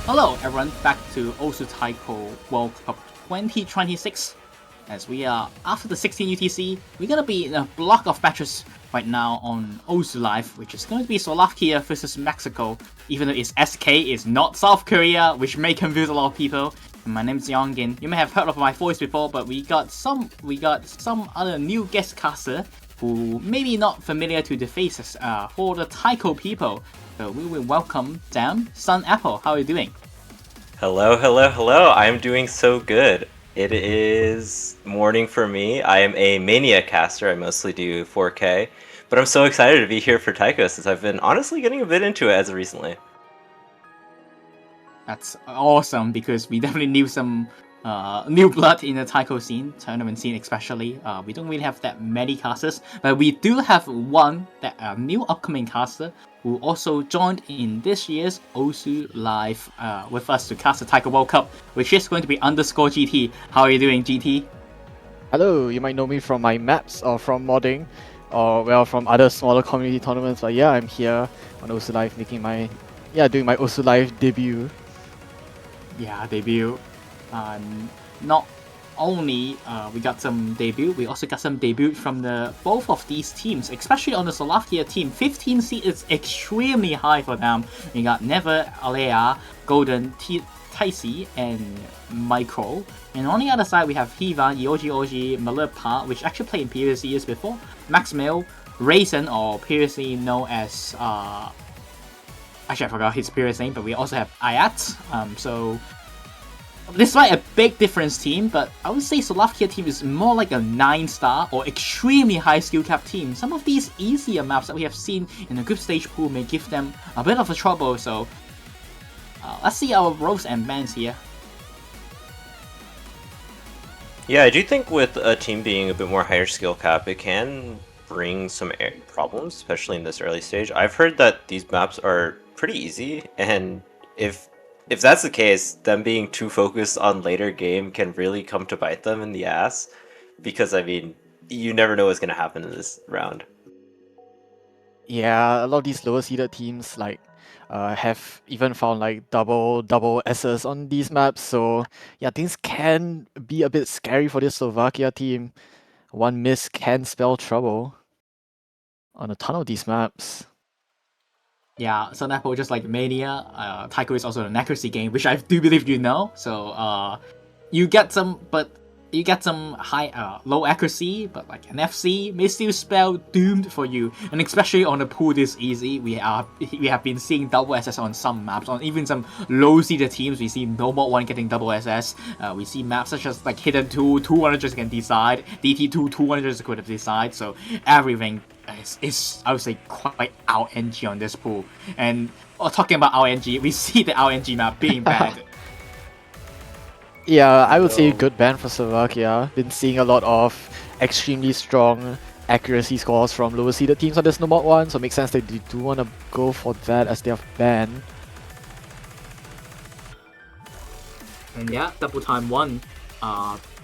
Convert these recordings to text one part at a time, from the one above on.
Hello everyone, back to Taiko World Cup 2026. As we are after the 16 UTC, we're gonna be in a block of matches right now on Osu Live, which is going to be Slovakia versus Mexico, even though its SK is not South Korea, which may confuse a lot of people. My name is Yongin. You may have heard of my voice before, but we got some other new guest caster who may be not familiar to the faces for the Taiko people. So we will welcome them. Sun Apple, how are you doing? Hello, hello, hello. I'm doing so good. It is morning for me. I am a Mania caster. I mostly do 4K, but I'm so excited to be here for Taiko since I've been honestly getting a bit into it as of recently. That's awesome because we definitely need some new blood in the Taiko scene, tournament scene especially. We don't really have that many casters, but we do have one that new upcoming caster who also joined in this year's Osu Live with us to cast the Taiko World Cup, which is going to be underscore GT. How are you doing, GT? Hello, you might know me from my maps or from modding or well from other smaller community tournaments, but yeah, I'm here on Osu Live doing my Osu Live debut. Yeah, debut. Not only we got some debut, we also got some debut from the both of these teams, especially on the Slovakia team. 15 seed is extremely high for them. We got Never, Alea, Golden, Taisi, and Micro. And on the other side, we have Hiva, Yoji, Malipa, which actually played in previous years before, Maxmail, Raisin, or previously known as actually, I forgot his previous name, but we also have Ayat. So, despite a big difference team, but I would say Slovakia team is more like a 9-star or extremely high skill cap team. Some of these easier maps that we have seen in the group stage pool may give them a bit of a trouble. So, let's see our roles and bans here. Yeah, I do think with a team being a bit more higher skill cap, it can bring some problems, especially in this early stage. I've heard that these maps are pretty easy, and if that's the case, them being too focused on later game can really come to bite them in the ass, because I mean, you never know what's going to happen in this round. Yeah, a lot of these lower seeded teams have even found like double S's on these maps, so yeah, things can be a bit scary for this Slovakia team. One miss can spell trouble on a ton of these maps. Yeah, Sun Apple, just like Mania, Taiko is also an accuracy game, which I do believe you know. So you get some high low accuracy, but like an FC may still spell doomed for you. And especially on a pool this easy, we have been seeing double SS on some maps. On even some low seeded teams, we see Normal 1 getting double SS. We see maps such as like Hidden 2, 200 can decide, DT2, 200 could decide. So everything is I would say quite RNG on this pool. And talking about RNG, we see the RNG map being bad. Yeah, I would say good ban for Slovakia. Been seeing a lot of extremely strong accuracy scores from lower seeded teams on this Nomad one, so it makes sense that they do want to go for that as their ban. And yeah, double time 1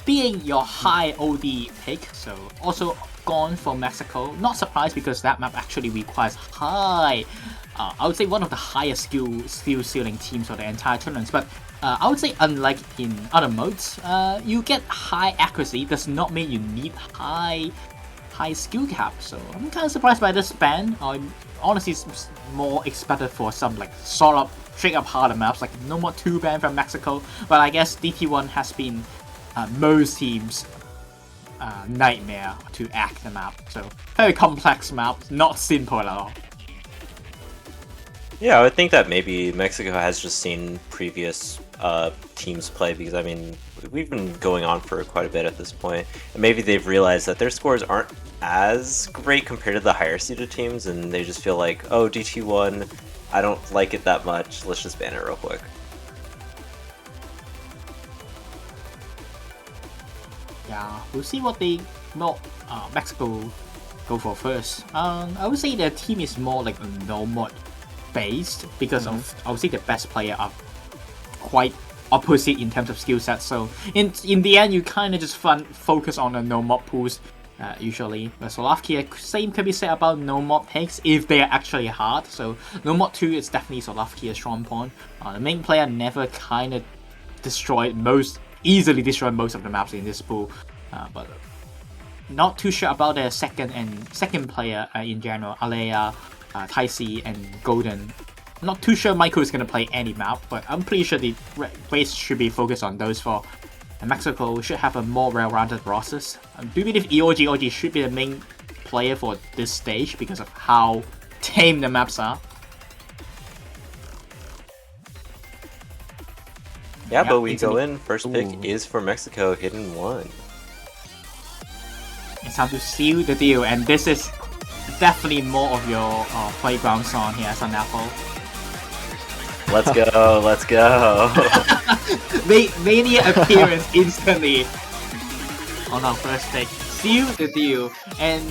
being your high OD pick, so also gone for Mexico. Not surprised because that map actually requires high, I would say one of the highest skill ceiling teams for the entire tournament. But I would say unlike in other modes, you get high accuracy does not mean you need high skill cap. So I'm kind of surprised by this ban. Honestly, it's more expected for some like solid straight up harder maps like no more 2 ban from Mexico. But I guess DT1 has been most teams' nightmare to act the map. So very complex map, not simple at all. Yeah, I would think that maybe Mexico has just seen previous teams play, because I mean, we've been going on for quite a bit at this point, and maybe they've realized that their scores aren't as great compared to the higher seeded teams, and they just feel like, oh, DT1, I don't like it that much, let's just ban it real quick. Yeah, we'll see what Mexico go for first. I would say their team is more like no mod based because of I would say the best player are quite opposite in terms of skill sets. So in the end, you kind of just focus on the no mod pools usually. But Slovakia, same can be said about no mod picks if they are actually hard. So no mod 2 is definitely Slovakia's strong point. The main player never kind of easily destroyed most of the maps in this pool. But not too sure about their second player in general, Alea, Taisi, and Golden. Not too sure Michael is going to play any map, but I'm pretty sure the race should be focused on those four. And Mexico should have a more well-rounded process. I do believe EOG should be the main player for this stage because of how tame the maps are. Yeah, but we go in. First pick is for Mexico, Hidden 1. It's time to seal the deal, and this is definitely more of your playground song here, Sunapple. Let's go, let's go. Mania appearance instantly on our first pick. Seal the deal. And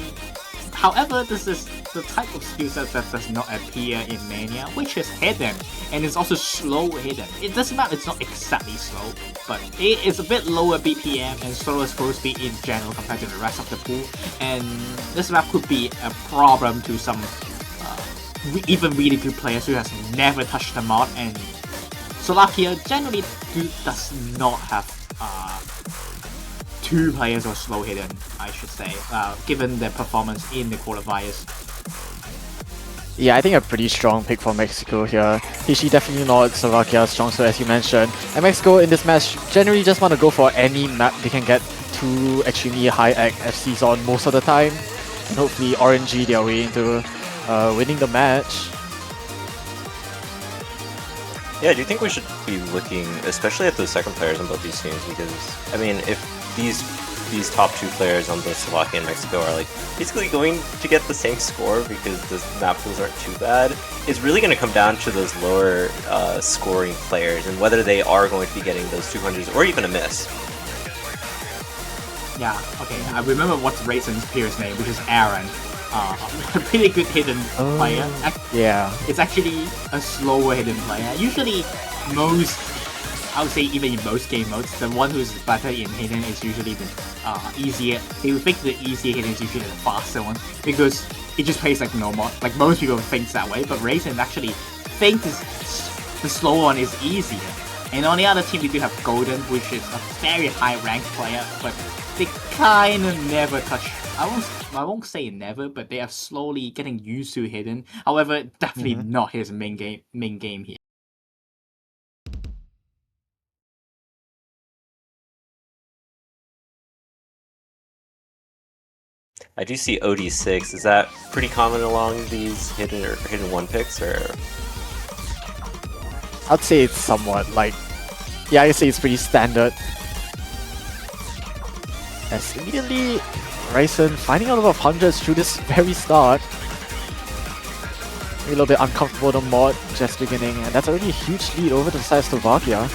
however, this is the type of skill set that does not appear in Mania, which is hidden, and it's also slow hidden. It doesn't matter, it's not exactly slow, but it is a bit lower BPM and slower scroll speed in general compared to the rest of the pool, and this map could be a problem to some even really good players who has never touched the mod, and Slovakia generally does not have two players or slow hidden, I should say, given their performance in the qualifiers. Yeah, I think a pretty strong pick for Mexico here. Hishi definitely not Slovakia's strong suit, as you mentioned. And Mexico in this match generally just want to go for any map they can get two extremely high ACK FCs on most of the time. And hopefully RNG their way into winning the match. Yeah, do you think we should be looking, especially at the second players on both these teams? Because, I mean, if these top two players on both Slovakia and Mexico are like basically going to get the same score because the map pools aren't too bad, it's really going to come down to those lower scoring players and whether they are going to be getting those 200s or even a miss. Yeah, okay, I remember what's Raisin's peer's name, which is Aaron. A pretty good hidden player. Yeah. It's actually a slower hidden player. Usually I would say even in most game modes, the one who's better in hidden is usually the easier. They would think the easier hidden is usually the faster one because it just plays like normal. Like most people think that way, but Raisin actually thinks the slow one is easier. And on the other team, we do have Golden, which is a very high ranked player, but they kind of never touch. I won't say never, but they are slowly getting used to hidden. However, definitely not his main game here. I do see OD6. Is that pretty common along these hidden one picks, or? I'd say it's somewhat like, yeah, I'd say it's pretty standard. As immediately Raisin finding a lot of hundreds through this very start. Maybe a little bit uncomfortable the mod just beginning, and that's already a huge lead over to the side of Slovakia.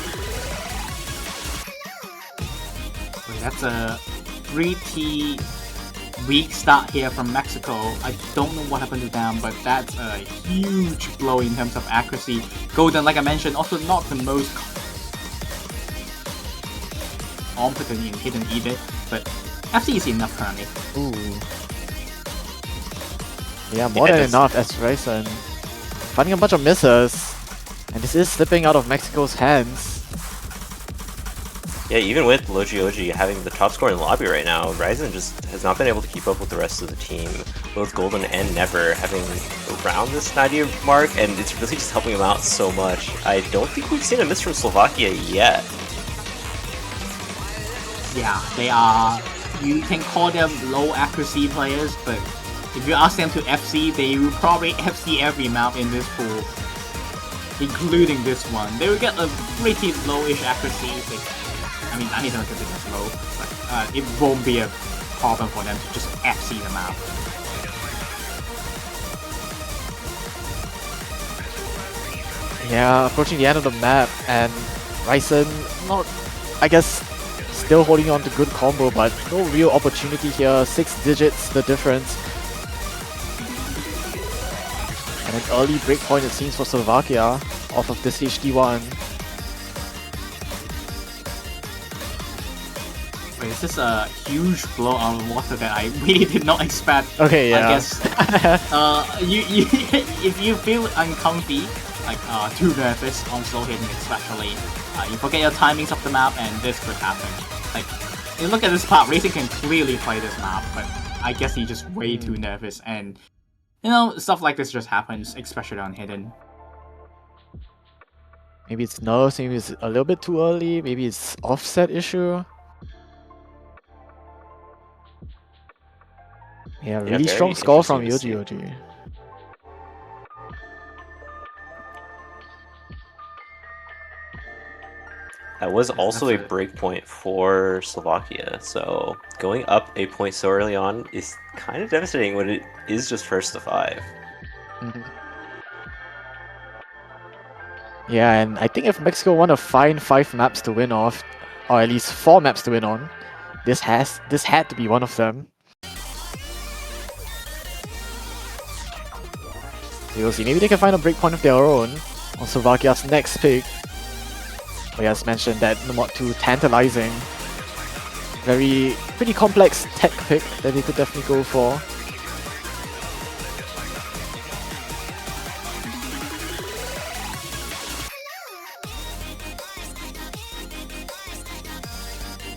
That's a pretty weak start here from Mexico. I don't know what happened to them, but that's a huge blow in terms of accuracy. Golden, like I mentioned, also not the most competent in hidden either, but FC is enough currently. Ooh. Yeah, more than enough as Raisin finding a bunch of misses, and this is slipping out of Mexico's hands. Yeah, even with Logioji having the top score in the lobby right now, Ryzen just has not been able to keep up with the rest of the team. Both Golden and Never having around this 90 mark, and it's really just helping him out so much. I don't think we've seen a miss from Slovakia yet. Yeah, they are, you can call them low accuracy players, but if you ask them to FC, they will probably FC every map in this pool, including this one. They will get a pretty lowish accuracy. I mean, I don't consider it low, but it won't be a problem for them to just FC the map. Yeah, approaching the end of the map, and Ryzen not, I guess, still holding on to good combo, but no real opportunity here. 6 digits the difference. And an early breakpoint it seems for Slovakia off of this HD1. this is a huge blow out of water that I really did not expect. Okay, yeah. I guess you if you feel uncomfy, like too nervous on slow hitting especially, you forget your timings of the map and this could happen. Like, you look at this part, Racing can clearly play this map, but I guess he's just way too nervous, and you know, stuff like this just happens, especially on hidden. Maybe it's nerves, maybe it's a little bit too early, maybe it's offset issue. Yeah, really very strong score from interesting to Yoji. That was also a That's breakpoint for Slovakia, so going up a point so early on is kind of devastating when it is just first to 5. Yeah, and I think if Mexico want to find 5 maps to win off, or at least 4 maps to win on, this had to be one of them. We'll see. Maybe they can find a breakpoint of their own on Slovakia's next pick. But as mentioned, that not too tantalizing. Pretty complex tech pick that they could definitely go for.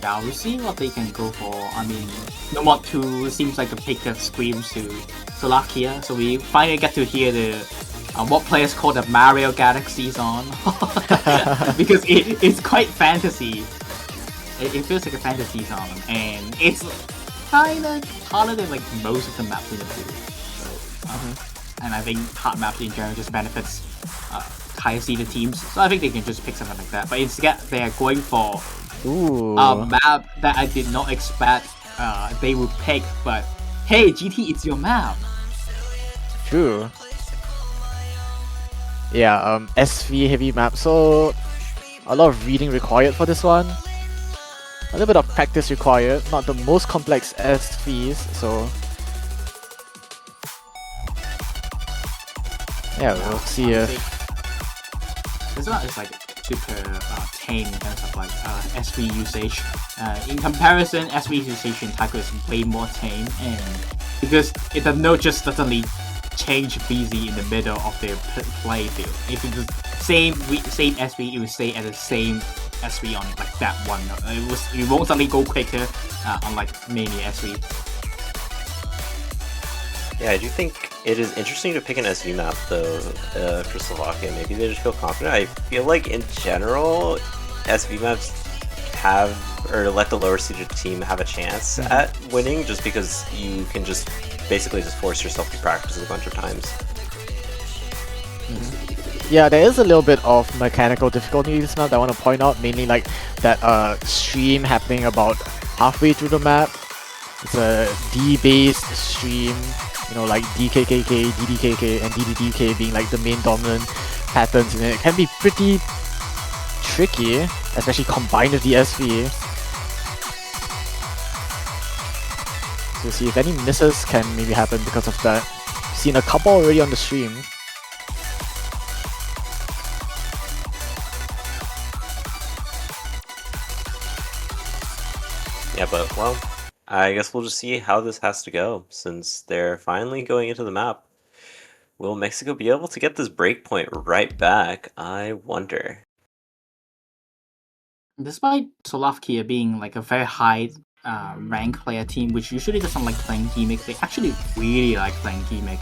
Yeah, we'll see what they can go for. I mean, Nomad 2 seems like a pick that screams to Slovakia, so we finally get to hear the what players call the Mario Galaxy song. Because it's quite fantasy. It feels like a fantasy song, and it's kinda harder than like most of the maps in the pool. So, and I think hard maps in general just benefits higher seeded teams, so I think they can just pick something like that. But instead, they are going for a map that I did not expect they would pick. But hey, GT, it's your map. True. Yeah, SV heavy map, so a lot of reading required for this one. A little bit of practice required, not the most complex SVs, so yeah, we'll see if this one is like super tame in terms of like SV usage. In comparison, SV usage in taiko is way more tame, and because it does not just suddenly change BZ in the middle of the play field. If it's the same SV, it will stay at the same SV on like that one. It won't suddenly go quicker unlike many SV. Yeah, I do think it is interesting to pick an SV map though for Slovakia. Maybe they just feel confident. I feel like in general, SV maps have, or let the lower seeded team have a chance at winning, just because you can just basically just force yourself to practice a bunch of times. yeah, there is a little bit of mechanical difficulty in this map that I want to point out, mainly like that stream happening about halfway through the map. It's a D-based stream, you know, like DKKK, DDKK, and DDDK being like the main dominant patterns in it. It can be pretty tricky, especially combined with the SV. So see if any misses can maybe happen because of that. Seen a couple already on the stream. Yeah, but well, I guess we'll just see how this has to go, since they're finally going into the map. Will Mexico be able to get this breakpoint right back? I wonder. Despite Slovakia being like a very high rank player team, which usually doesn't like playing gimmick, they actually really like playing gimmick.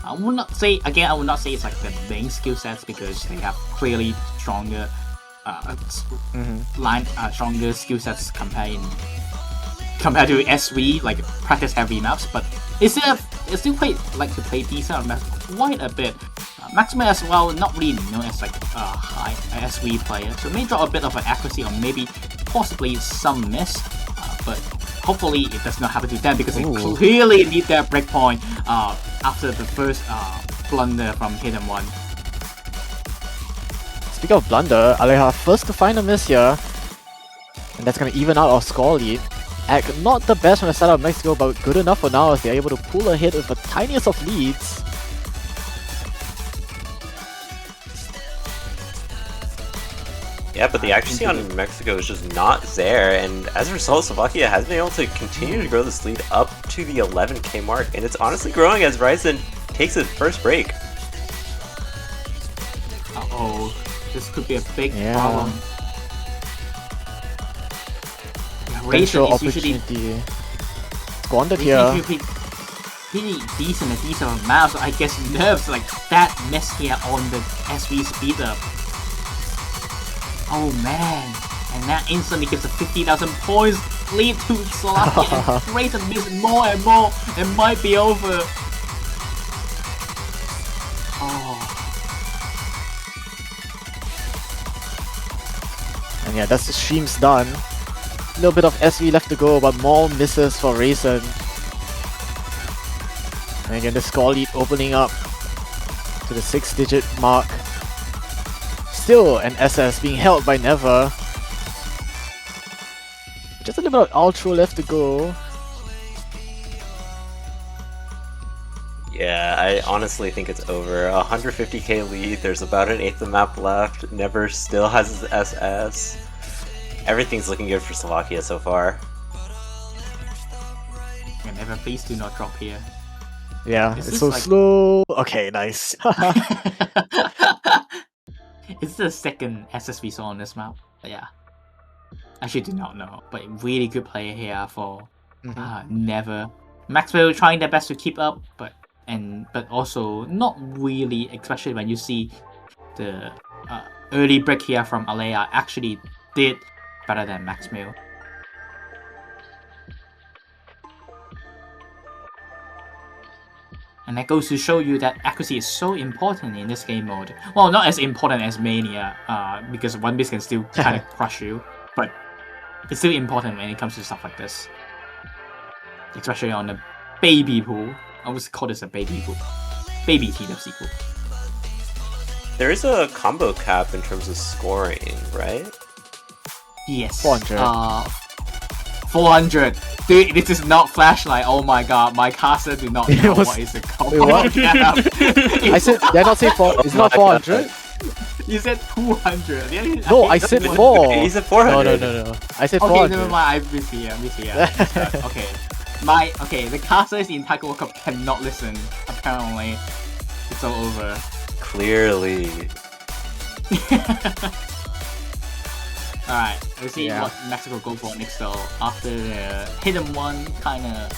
I would not say it's like the main skill sets, because they have clearly stronger stronger skill sets compared to SV, like practice heavy maps, but it's still quite like to play decent maps quite a bit. Maxima as well, not really known as like a high SV player, so may drop a bit of an accuracy or maybe possibly some miss, but hopefully it does not happen to them, because they clearly need their breakpoint after the first blunder from Hidden One. Speaking of blunder, Aleha first to find a miss here, and that's gonna even out our score lead. Act not the best from the side of Mexico, but good enough for now as they're able to pull ahead with the tiniest of leads. Yeah, but the accuracy on Mexico is just not there, and as a result, Slovakia has been able to continue to grow this lead up to the 11k mark, and it's honestly growing as Ryzen takes its first break. Uh-oh, this could be a big Yeah. problem. Potential Ryzen is usually opportunity squandered He's here. usually pretty decent at these maps. I guess nerves like that miss here on the SV speed up. Oh man, and that instantly gives a 50,000 points lead to Slovakia, and Ryzen miss more and more. It might be over. Oh, And yeah, that's the stream's done. A little bit of SV left to go, but more misses for Ryzen. And again, the score lead opening up to the 6-digit mark. Still an SS being held by Never. Just a little bit of outro left to go. Yeah, I honestly think it's over. 150k lead, there's about an eighth of map left. Never still has his SS. Everything's looking good for Slovakia so far. and Never, please do not drop here. Yeah, Is it's this so like- slow. Okay, nice. It's the second SS we saw on this map. But yeah, actually do not know, but really good player here for Never. Maxwell trying their best to keep up, but also not really, especially when you see the early break here from Alea actually did better than Maxwell. And that goes to show you that accuracy is so important in this game mode. Well, not as important as Mania, because one miss can still kind of crush you, but it's still important when it comes to stuff like this. Especially on the baby pool. I always call this a baby pool. Baby TWC pool. There is a combo cap in terms of scoring, right? Yes. 400. 400. Dude, this is not flashlight. Oh my god, my caster do not know was- what is the combo Wait, what? cap. I said, did I not say 4? It's not 400? You said 200. No, I said 4. He said 400. No. I said Okay, 400. never mind. I miss here. Okay. The casters in Taiko World Cup cannot listen. Apparently, it's all over. Clearly. Alright, let's see Yeah. what Mexico go for next though. After the hidden one, kinda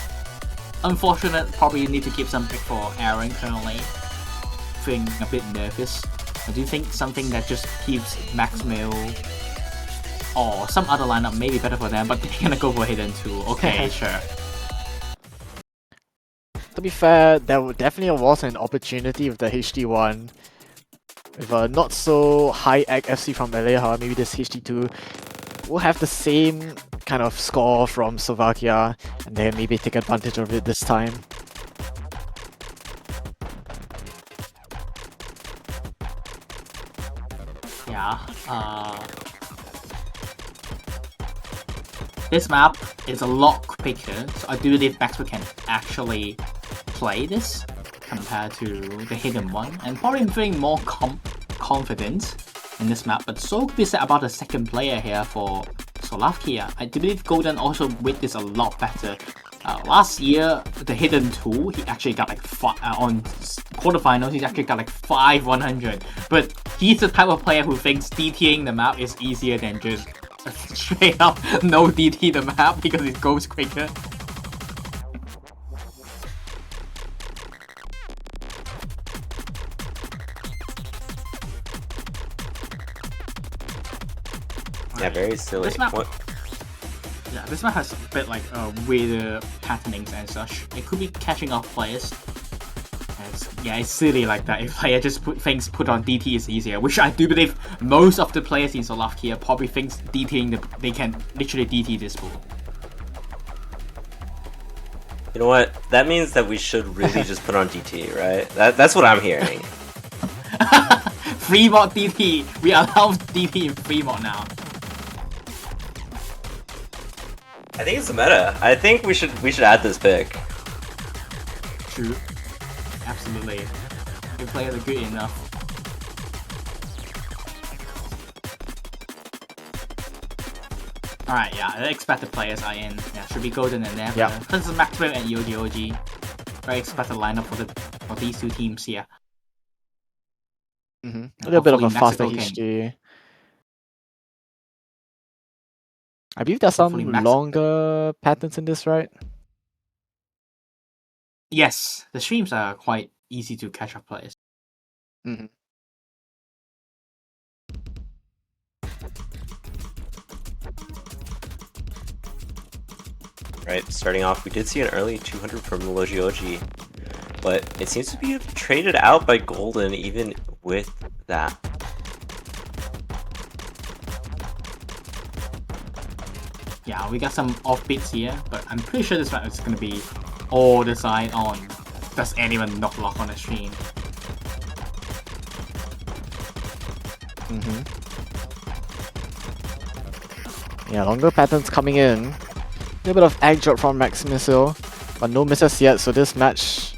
unfortunate. Probably need to keep some pick for Aaron currently. Feeling a bit nervous. I do think something that just keeps Max Mill or some other lineup may be better for them, but they're gonna go for hidden too. Okay, sure. To be fair, there definitely was an opportunity with the HD1. With a not so high ag FC from Aleha, maybe this HD2 will have the same kind of score from Slovakia and then maybe take advantage of it this time. Yeah. This map is a lot quicker, so I do believe Maxwell can actually play this compared to the hidden one, and probably feeling more confident in this map. But so could be said about the second player here for Slovakia. I do believe Golden also with this a lot better. Last year, the hidden 2, he actually got like on quarterfinals, he actually got like 100. But he's the type of player who thinks DTing the map is easier than just straight up no DT the map because it goes quicker. Yeah, very silly. This map- What? Yeah, this map has a bit like weirder patternings and such. It could be catching off players. It's silly like that. If player just put on DT is easier, which I do believe most of the players in Slovakia probably thinks DTing they can literally DT this pool. You know what? That means that we should really just put on DT, right? That's what I'm hearing. Free mod DT. We allow DT in free mod now. I think it's the meta. I think we should add this pick. True. Absolutely. If players are good enough. Alright, yeah, the expected players are in. Yeah, should be Golden and Never. Yeah. This is Maxwell and Yogi. Very expected lineup for these two teams here. A little bit of a faster HG. I believe there's some longer patterns in this, right? Yes, the streams are quite easy to catch up players. Right, starting off, we did see an early 200 from Logioji, but it seems to be traded out by Golden even with that. Yeah, we got some offbeats here, but I'm pretty sure this one is going to be all decide on does anyone knock lock on the stream. Yeah, longer patterns coming in. A little bit of egg drop from Max Missile, but no misses yet, so this match,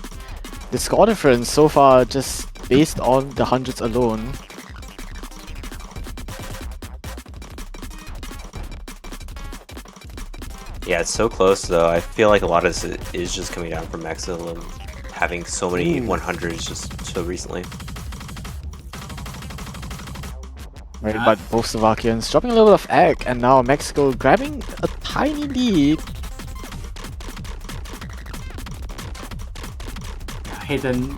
the score difference so far just based on the hundreds alone. Yeah, it's so close though. I feel like a lot of this is just coming down from Maxil and having so many 100s just so recently. Right, but both Slovakians dropping a little bit of egg, and now Mexico grabbing a tiny lead. Hidden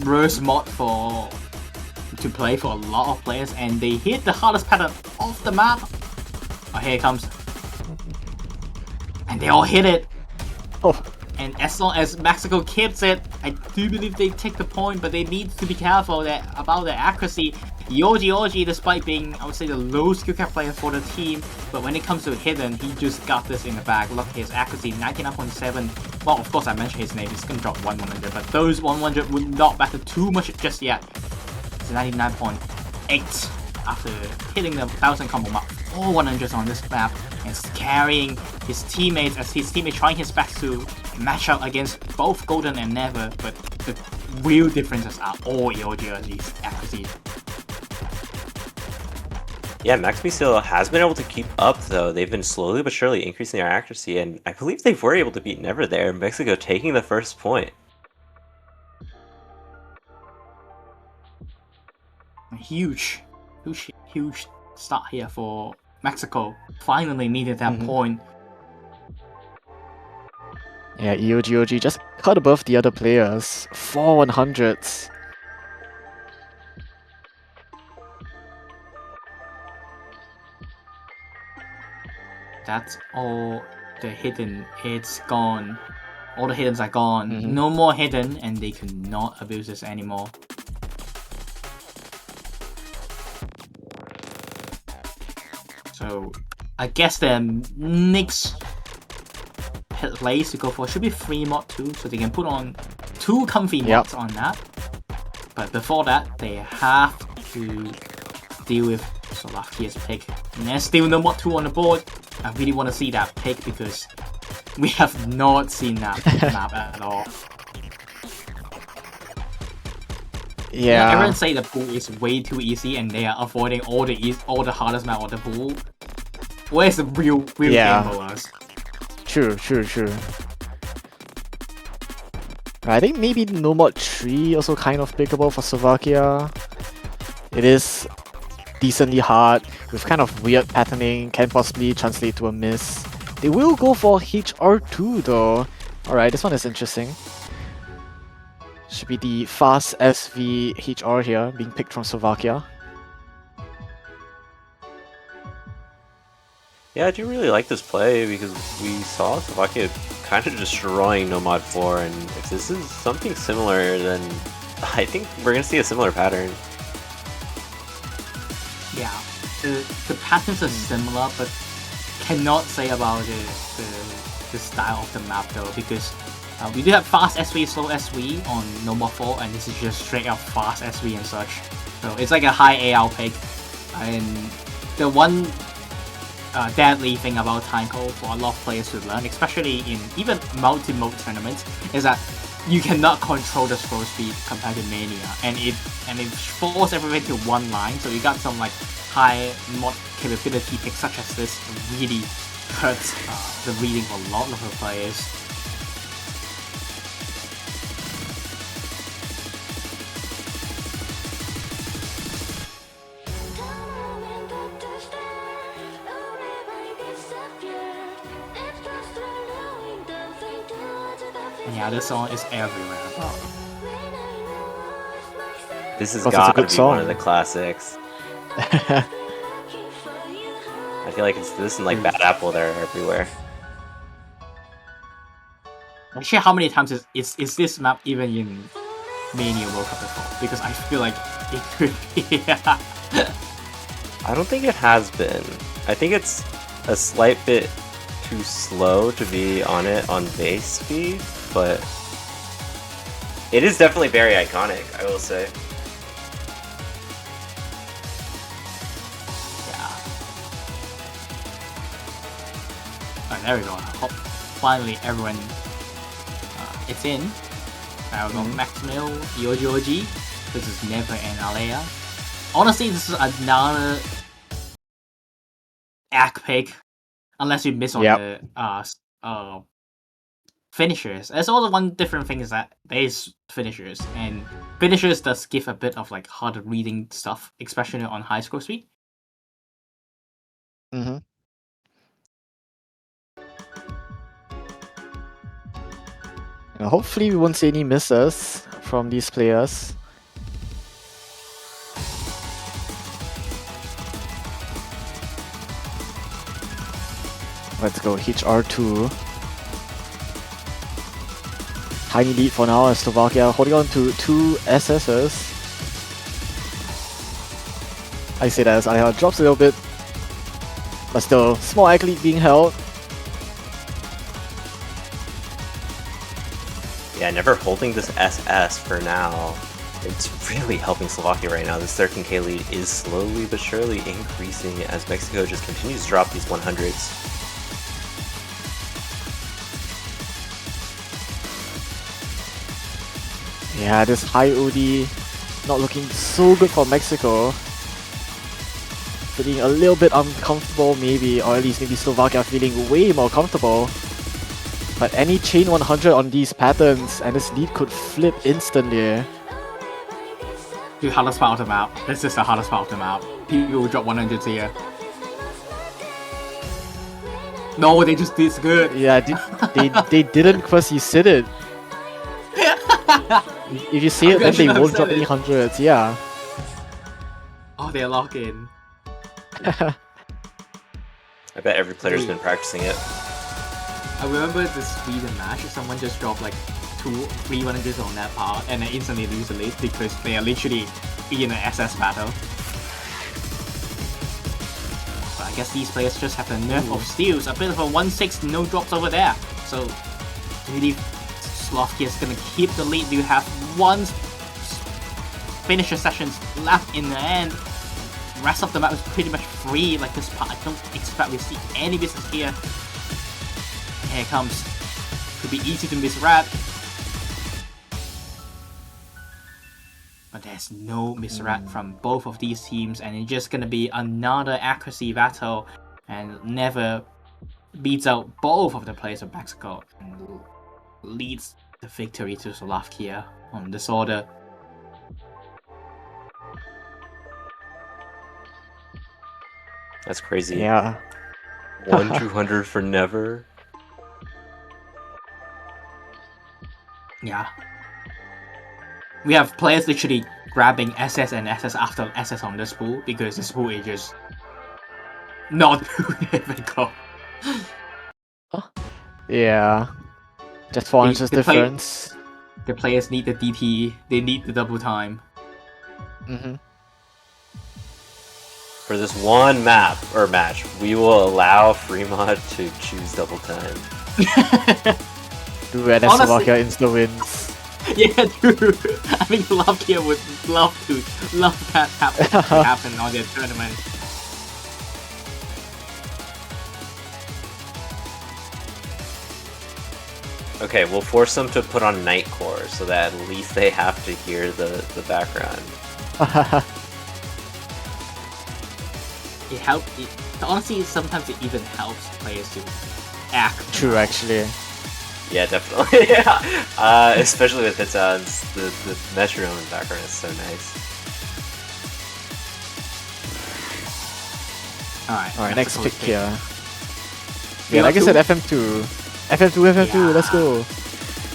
worst mod to play for a lot of players, and they hit the hardest pattern off the map. Oh, here it comes. And they all hit it. Oh. And as long as Mexico keeps it, I do believe they take the point, but they need to be careful about their accuracy. Yogi, despite being, I would say, the low skill cap player for the team, but when it comes to hidden, he just got this in the bag. Look, his accuracy, 99.7. Well, of course, I mentioned his name. He's going to drop 100, but those 100 would not matter too much just yet. It's 99.8 after hitting the 1000 combo mark. All 100s on this map, and carrying his teammates as his teammate trying his best to match up against both Golden and Never, but the real differences are all Yogi's accuracy. Yeah, Max Misil has been able to keep up though. They've been slowly but surely increasing their accuracy, and I believe they were able to beat Never there. Mexico taking the first point. Huge start here for Mexico. Finally needed that point. Yeah, EOG just cut above the other players. 4 100s. That's all the hidden. It's gone. All the hiddens are gone. No more hidden, and they cannot abuse this anymore. So I guess the next place to go for should be free mod 2, so they can put on 2 comfy mods on that. But before that, they have to deal with Slovakia's pick. And there's still no mod 2 on the board. I really want to see that pick because we have not seen that map at all. Yeah. Everyone say the pool is way too easy and they are avoiding all the hardest map on the pool. Where's the real game for us? True. I think maybe no mod 3 also kind of pickable for Slovakia. It is decently hard with kind of weird patterning, can possibly translate to a miss. They will go for HR2 though. Alright, this one is interesting. Should be the fast SV HR here, being picked from Slovakia. Yeah, I do really like this play because we saw Slovakia kind of destroying Nomad 4, and if this is something similar, then I think we're going to see a similar pattern. Yeah, the patterns are similar, but cannot say about the style of the map though, because we do have fast SV, slow SV on Nomad 4, and this is just straight up fast SV and such. So it's like a high AL pick, and the one deadly thing about taiko for a lot of players to learn, especially in even multi-mode tournaments, is that you cannot control the scroll speed compared to Mania, and it forces everything to one line. So you got some like high mod capability picks such as this really hurts the reading for a lot of the players. Yeah, this song is everywhere. This has Because it's a got to good be one of song. the classics. I feel like it's this and like Bad Apple there everywhere. Actually, how many times is this map even in Mania World Cup before? Because I feel like it could be. I don't think it has been. I think it's a slight bit too slow to be on it on base speed, but it is definitely very iconic, I will say. Yeah. Oh, there we go. Finally, everyone, it's in. Now we got Maximil, Yojoji. This is Never and Alea. Honestly, this is another act pick, unless you miss on Yep. the finishers. There's also one different thing is that there's finishers, and finishers does give a bit of like harder reading stuff, especially on high score speed. Mm-hmm. Hopefully we won't see any misses from these players. Let's go HR2. Tiny lead for now as Slovakia holding on to 2 SSs. I say that as Aleha drops a little bit, but still, small egg lead being held. Yeah, Never holding this SS for now. It's really helping Slovakia right now. This 13k lead is slowly but surely increasing as Mexico just continues to drop these 100s. Yeah, this high OD not looking so good for Mexico. Feeling a little bit uncomfortable maybe, or at least maybe Slovakia feeling way more comfortable. But any chain 100 on these patterns and this lead could flip instantly. The hardest part of the map. This is the hardest part of the map. People will drop 100s here. No, they just did good. Yeah, they didn't because you said it. If you say it, then they won't drop any hundreds. Yeah. Oh, they're locked in. I bet every player's been practicing it. I remember the Sweden match. Someone just dropped like 3 100s on that part, and they instantly lose the lead because they are literally in an SS battle. But I guess these players just have the nerf of steals. A bit of a 1-6 no drops over there. So really, Slovakia is gonna keep the lead. You have 1 finisher sessions left in the end. Rest of the map is pretty much free. Like this part, I don't expect we see any misses here. And here it comes. Could be easy to misread. But there's no misread from both of these teams, and it's just gonna be another accuracy battle, and Never beats out both of the players of Mexico and leads the victory to Slovakia on this order. That's crazy. Yeah. 1-200 for Never. Yeah. We have players literally grabbing SS and SS after SS on this pool because this pool is just not difficult. Yeah. Just 400 The play- difference. The players need the DT, they need the double time. Mm-hmm. For this one map or match, we will allow Fremont to choose double time. Dude, and then Honestly- Slovakia insta wins. Yeah, dude. I think Slovakia would love that to happen on their tournament. Okay, we'll force them to put on Nightcore so that at least they have to hear the background. it helps. Honestly, sometimes it even helps players to act. True, actually. Yeah, definitely. Yeah. Especially with the sounds, the metronome in the background is so nice. Alright, next pick here. Yeah, Yeah, like I said, FM2. FM2, Yeah. let's go.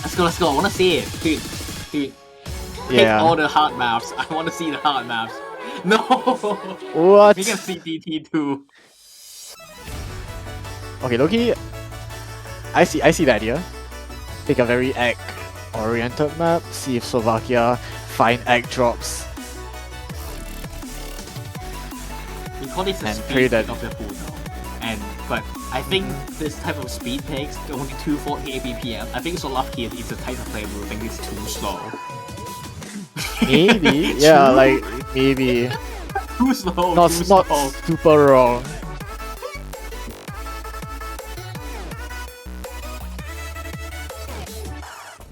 Let's go. I wanna see it. Dude. Pick Yeah. all the hard maps. I wanna see the hard maps. No! What? We can see DT2. Okay, Loki, I see the idea. Pick a very egg-oriented map, see if Slovakia find egg drops. We call this the And speed pray pick that- of the pool though. But I think this type of speed takes only 240 ABPM. I think Slovakia is the type of player who think it's too slow. Maybe, yeah, like, maybe. Too slow, Not too slow. super wrong.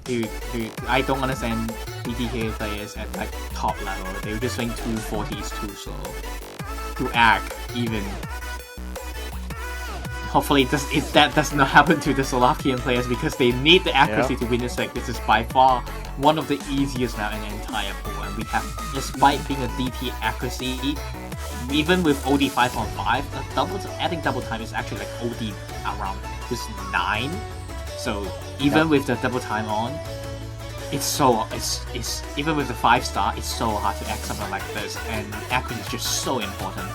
Dude, I don't understand BTK players at like top level. They just think 240 is too slow. To act, even. Hopefully that does not happen to the Slovakian players because they need the accuracy to win this leg. This is by far one of the easiest map in the entire pool, and we have, despite being a DT accuracy, even with OD 5 on 5, adding double time is actually like OD around just 9. So even with the double time on, it's even with the 5-star, it's so hard to act something like this, and accuracy is just so important.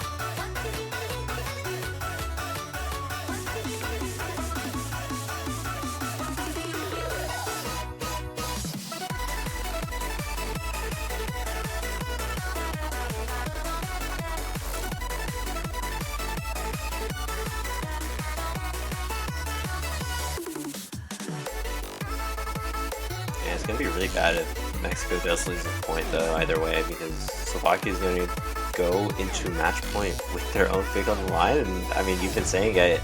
Yeah, it's gonna be really bad if Mexico does lose a point though, either way, because Slovakia is going to go into match point with their own pick on the line. And I mean, you've been saying it,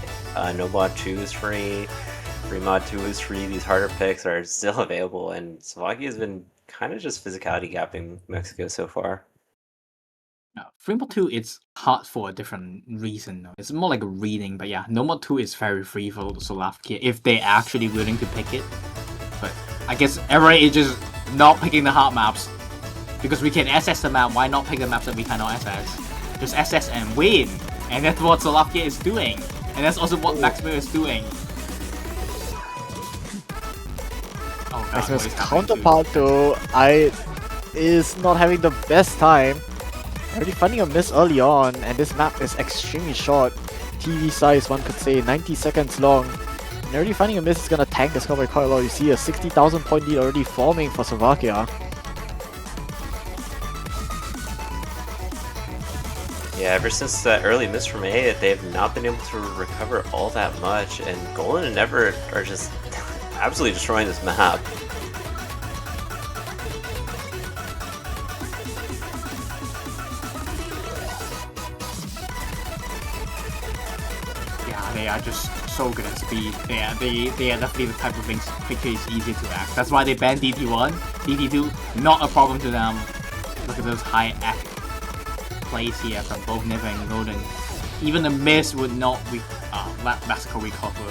no mod 2 is free, free mod 2 is free, these harder picks are still available, and Slovakia has been kind of just physicality gapping Mexico so far. Free Mod 2 it's hard for a different reason. It's more like a reading, but yeah, No Mod 2 is very free for Slovakia if they're actually willing to pick it. But I guess everybody is just not picking the hard maps. Because we can SS the map, why not pick the maps that we cannot SS? Just SS and win! And that's what Slovakia is doing. And that's also what Maximus is doing. Oh god, Maximus' what is happening to- counterpart though, is not having the best time. Already finding a miss early on, and this map is extremely short. TV size, one could say, 90 seconds long. And already finding a miss is gonna tank the score by quite a lot. You see a 60,000 point lead already forming for Slovakia. Yeah, ever since that early miss from A, they've not been able to recover all that much, and Golden and Never are just absolutely destroying this map. Yeah, they are just so good at speed. They are definitely the type of things which is easy to act. That's why they banned DT1. DT2, not a problem to them. Look at those high act plays here from both Never and Golden. Even the miss would not Massacre recover.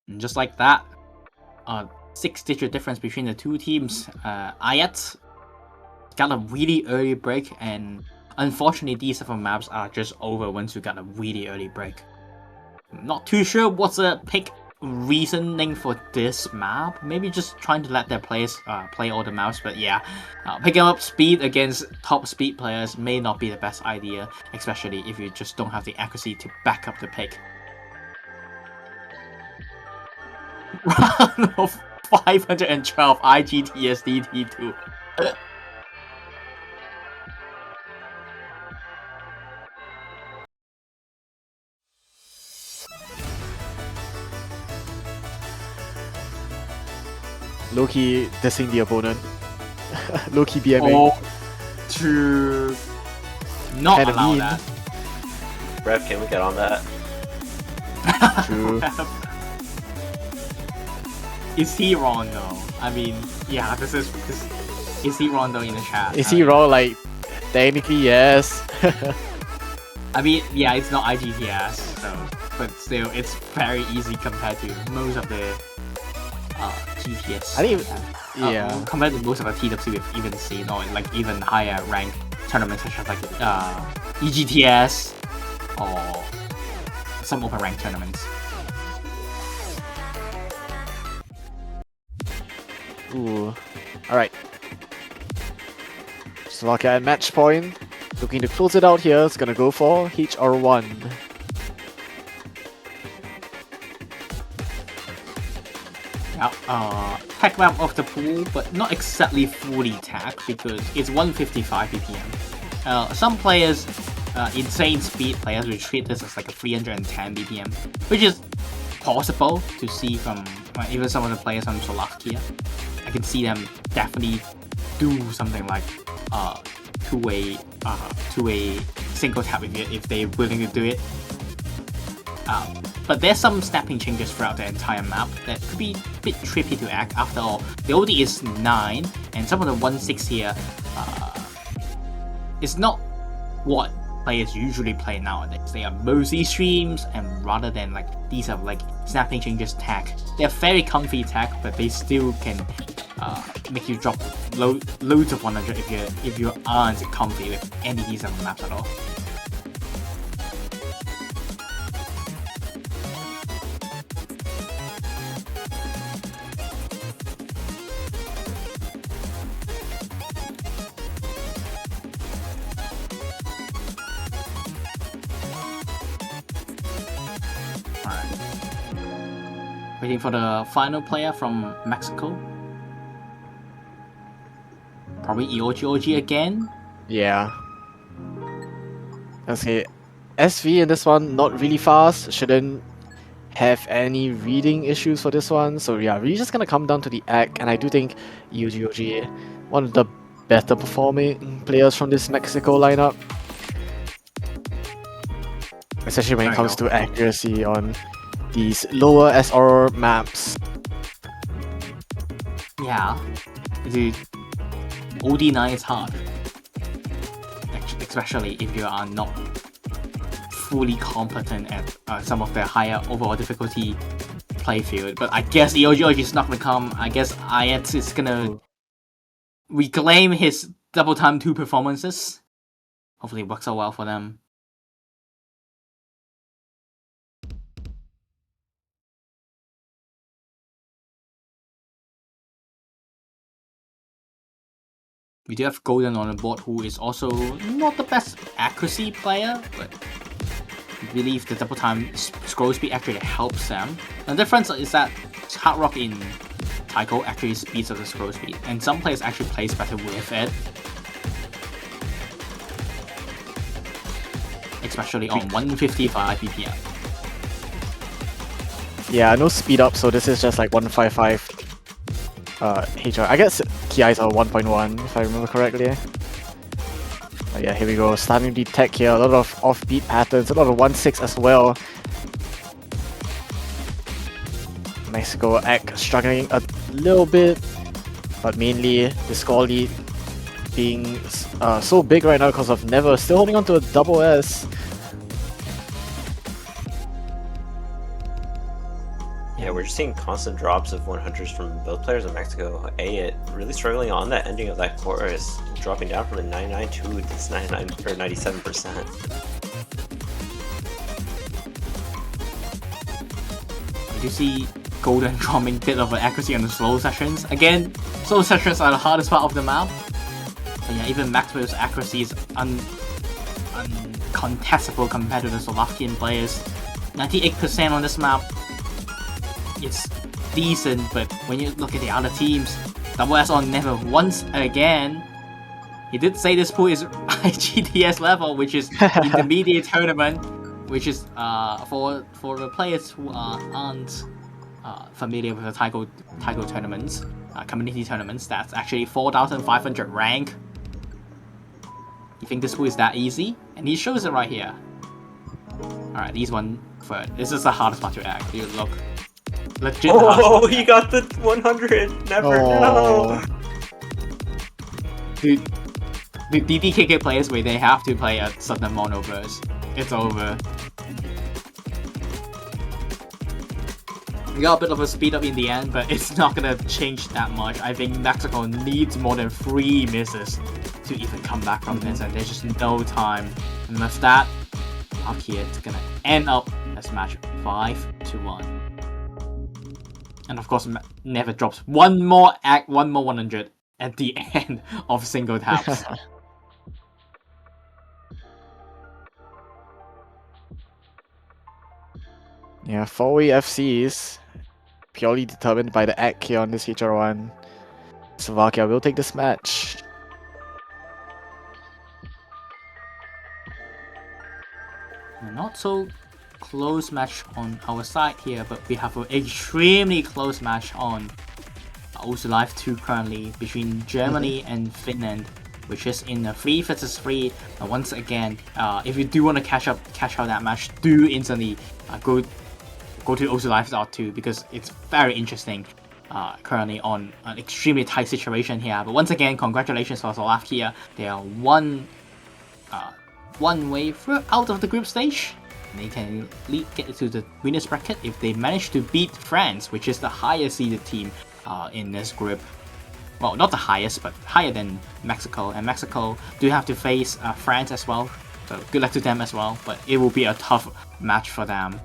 And just like that, 6-digit difference between the two teams. Ayat got a really early break, and unfortunately these type of maps are just over once you got a really early break. Not too sure what's the pick reasoning for this map. Maybe just trying to let their players play all the maps, but yeah, picking up speed against top speed players may not be the best idea, especially if you just don't have the accuracy to back up the pick. Round of 512 IGTS DT2. Loki dissing the opponent. Loki BMing. Oh, to not Kinda allow mean. that. Rev, can we get on that? True. Is he wrong though? I mean, yeah, this is he wrong though in the chat? Is he wrong? Like, technically, yes. I mean, yeah, it's not IGTS, so, but still, it's very easy compared to most of the GTS. I think, yeah. Compared to most of the TWC we've even seen, or like even higher rank tournaments such as like EGTS or some open rank tournaments. Ooh. Alright. Slovakia at match point. Looking to close it out here. It's gonna go for HR1. Yeah, tech map of the pool, but not exactly fully tech because it's 155 BPM. Some players, insane speed players, will treat this as like a 310 BPM, which is possible to see from even some of the players from Slovakia. I can see them definitely do something like two-way single tap if they're willing to do it. But there's some snapping changes throughout the entire map that could be a bit trippy to act. After all, the OD is 9, and some of the 1-6 here is not what players usually play nowadays. They are mostly streams, and rather than like these are like snapping changes tech. They're very comfy tech, but they still can make you drop loads of 100 if you aren't comfy with any of these maps at all. Waiting for the final player from Mexico. Probably EOG again. Yeah. Okay. SV in this one, not really fast. Shouldn't have any reading issues for this one. So yeah, really just gonna come down to the act. And I do think EOG, one of the better performing players from this Mexico lineup. Especially when it comes to accuracy on these lower SR maps. Yeah, the OD9 is hard, especially if you are not fully competent at some of the higher overall difficulty playfield. But I guess EOG is not gonna come. I guess IETS is gonna reclaim his double time 2 performances. Hopefully it works out well for them. We do have Golden on the board, who is also not the best accuracy player, but I believe the double time scroll speed actually helps them. The difference is that Hard Rock in Taiko actually speeds up the scroll speed, and some players actually plays better with it. Especially on 155 BPM. Yeah, no speed up, so this is just like 155 HR. I guess KIs are 1.1 if I remember correctly. But yeah, here we go. Starting to detect here. A lot of offbeat patterns, a lot of 1-6 as well. Mexico act struggling a little bit, but mainly the score lead being so big right now because of Never still holding on to a double S. Yeah, we're just seeing constant drops of 100s from both players in Mexico. It really struggling on that ending of that chorus, dropping down from a 99 to this 99 or 97%. I do see Golden dropping a bit of an accuracy on the slow sessions. Again, slow sessions are the hardest part of the map. But yeah, even Maxwell's accuracy is uncontestable compared to the Slovakian players. 98% on this map. It's decent, but when you look at the other teams, Double S on Never once again. He did say this pool is IGTS level, which is intermediate tournament, which is for the players who aren't familiar with the taiko tournaments, community tournaments. That's actually 4,500 rank. You think this pool is that easy? And he shows it right here. Alright, these one third. This is the hardest part to act. You look legit. The hardest part Oh, to he act. got the 100. Never know. Dude, the DDKK players where they have to play a sudden mono burst. It's over. We got a bit of a speed up in the end, but it's not gonna change that much. I think Mexico needs more than 3 misses to even come back from this, and there's just no time. And with that, Slovakia is gonna end up as match 5-1. And of course, never drops one more 100 at the end of single taps. Yeah, 4-way FC is purely determined by the act here on this HR1. Slovakia will take this match. Not so close match on our side here, but we have an extremely close match on also Live 2 currently between Germany and Finland, which is in a 3 versus 3. Once again, if you do want to catch out that match, do instantly go to also Live 2 because it's very interesting. Currently on an extremely tight situation here, but once again, congratulations for Slovakia. They are one way through out of the group stage. They can get to the winners bracket if they manage to beat France, which is the highest seeded team in this group. Well, not the highest, but higher than Mexico. And Mexico do have to face France as well. So good luck to them as well. But it will be a tough match for them.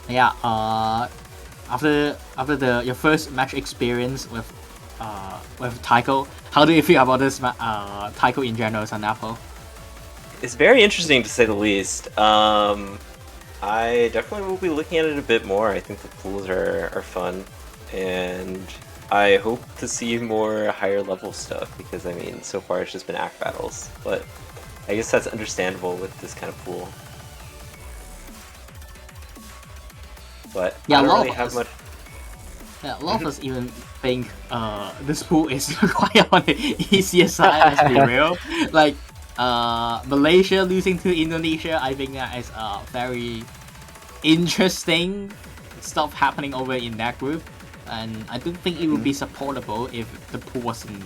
Yeah. After your first match experience with taiko, how do you feel about this taiko in general, Sanapo? It's very interesting to say the least. I definitely will be looking at it a bit more. I think the pools are fun, and I hope to see more higher level stuff because I mean, so far it's just been act battles, but I guess that's understandable with this kind of pool. But yeah, I don't really have much. Yeah, a lot of us even think this pool is quite on the easier side. Let's be real. Like Malaysia losing to Indonesia, I think that is very interesting stuff happening over in that group, and I don't think it would be supportable if the pool wasn't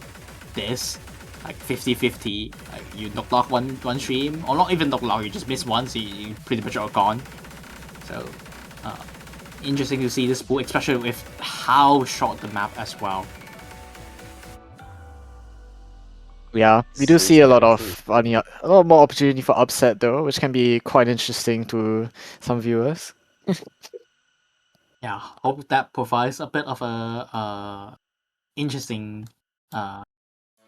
this like 50-50. Like you knock lock one stream, or not even knock lock, you just miss one, so you pretty much are gone. So interesting to see this pool, especially with how short the map as well. Yeah, we do see a lot more opportunity for upset though, which can be quite interesting to some viewers. Yeah, hope that provides a bit of a interesting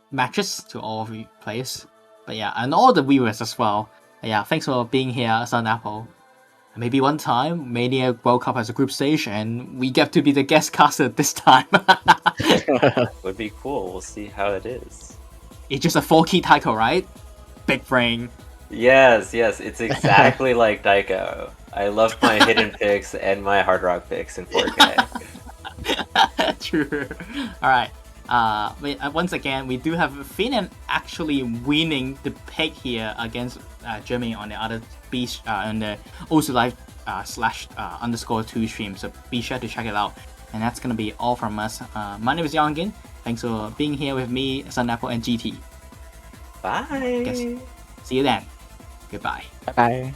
matches to all of you players. But yeah, and all the viewers as well. Yeah, thanks for being here, Sun Apple. Maybe one time, Mania World Cup as a group stage, and we get to be the guest caster this time. Would be cool. We'll see how it is. It's just a 4-key taiko, right? Big brain. Yes, it's exactly like Taiko. I love my hidden picks and my hard rock picks in 4K. True. Alright. Once again, we do have Finland actually winning the pick here against Germany on the other on the also live /_2 stream. So be sure to check it out. And that's gonna be all from us. My name is Yongin. Thanks for being here with me, Sunapple, and GT. Bye. See you then. Goodbye. Bye.